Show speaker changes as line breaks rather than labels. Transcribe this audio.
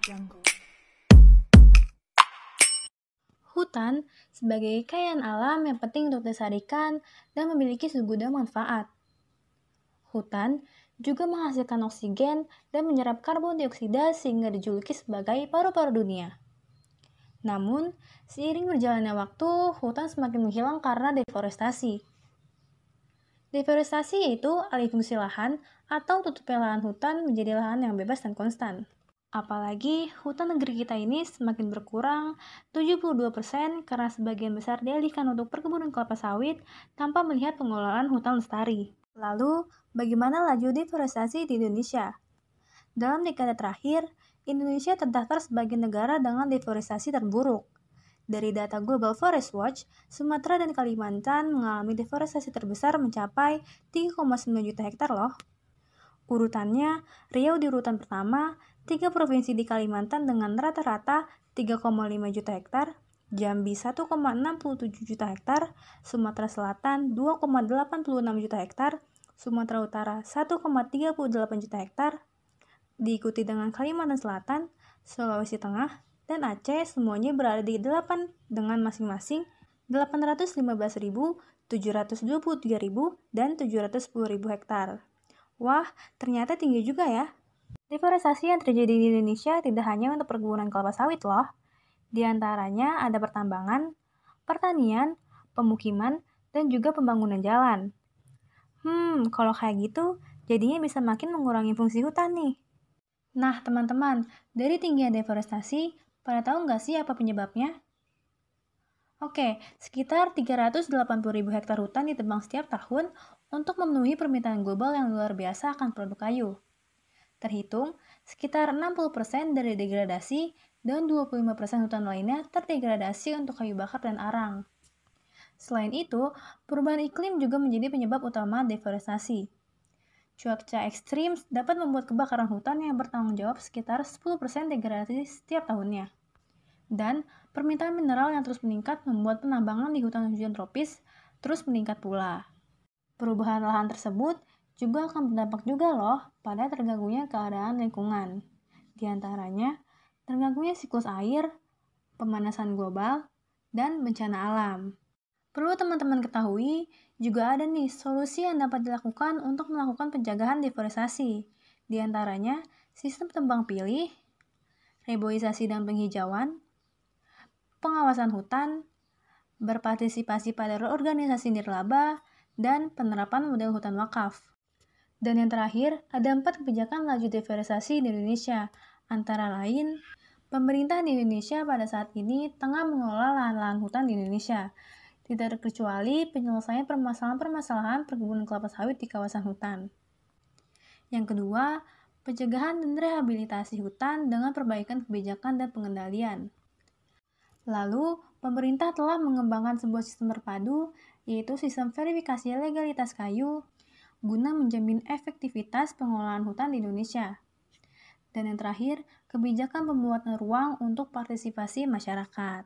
Jungle. Hutan sebagai kekayaan alam yang penting untuk dilestarikan dan memiliki segudang manfaat. Hutan juga menghasilkan oksigen dan menyerap karbon dioksida sehingga dijuluki sebagai paru-paru dunia. Namun, seiring berjalannya waktu, hutan semakin menghilang karena deforestasi. Deforestasi yaitu alih fungsi lahan atau tutupnya lahan hutan menjadi lahan yang bebas dan konstan. Apalagi hutan negeri kita ini semakin berkurang 72% karena sebagian besar dialihkan untuk perkebunan kelapa sawit tanpa melihat pengelolaan hutan lestari. Lalu, bagaimana laju deforestasi di Indonesia? Dalam dekade terakhir, Indonesia terdaftar sebagai negara dengan deforestasi terburuk. Dari data Global Forest Watch, Sumatera dan Kalimantan mengalami deforestasi terbesar mencapai 3,9 juta hektar loh. Urutannya, Riau di urutan pertama, 3 provinsi di Kalimantan dengan rata-rata 3,5 juta hektar, Jambi 1,67 juta hektar, Sumatera Selatan 2,86 juta hektar, Sumatera Utara 1,38 juta hektar, diikuti dengan Kalimantan Selatan, Sulawesi Tengah, dan Aceh semuanya berada di 8 dengan masing-masing 815.000, 723.000, dan 710.000 hektar. Wah, ternyata tinggi juga ya. Deforestasi yang terjadi di Indonesia tidak hanya untuk perkebunan kelapa sawit loh. Di antaranya ada pertambangan, pertanian, pemukiman, dan juga pembangunan jalan. Kalau kayak gitu, jadinya bisa makin mengurangi fungsi hutan nih. Nah, teman-teman, dari tingginya deforestasi, pada tahu nggak sih apa penyebabnya? Oke, sekitar 380.000 hektar hutan ditebang setiap tahun untuk memenuhi permintaan global yang luar biasa akan produk kayu. Terhitung, sekitar 60% dari degradasi dan 25% hutan lainnya terdegradasi untuk kayu bakar dan arang. Selain itu, perubahan iklim juga menjadi penyebab utama deforestasi. Cuaca ekstrim dapat membuat kebakaran hutan yang bertanggung jawab sekitar 10% degradasi setiap tahunnya. Dan permintaan mineral yang terus meningkat membuat penambangan di hutan hujan tropis terus meningkat pula. Perubahan lahan tersebut juga akan berdampak juga loh pada terganggunya keadaan lingkungan. Di antaranya, terganggunya siklus air, pemanasan global, dan bencana alam. Perlu teman-teman ketahui, juga ada nih solusi yang dapat dilakukan untuk melakukan pencegahan deforestasi. Di antaranya, sistem tebang pilih, reboisasi dan penghijauan, pengawasan hutan, berpartisipasi pada organisasi nirlaba, dan penerapan model hutan wakaf. Dan yang terakhir, ada 4 kebijakan laju deforestasi di Indonesia. Antara lain, pemerintah di Indonesia pada saat ini tengah mengelola lahan-lahan hutan di Indonesia. Tidak terkecuali penyelesaian permasalahan-permasalahan perkebunan kelapa sawit di kawasan hutan. Yang kedua, pencegahan dan rehabilitasi hutan dengan perbaikan kebijakan dan pengendalian. Lalu, pemerintah telah mengembangkan sebuah sistem terpadu, yaitu sistem verifikasi legalitas kayu, guna menjamin efektivitas pengelolaan hutan di Indonesia. Dan yang terakhir, kebijakan pembuatan ruang untuk partisipasi masyarakat.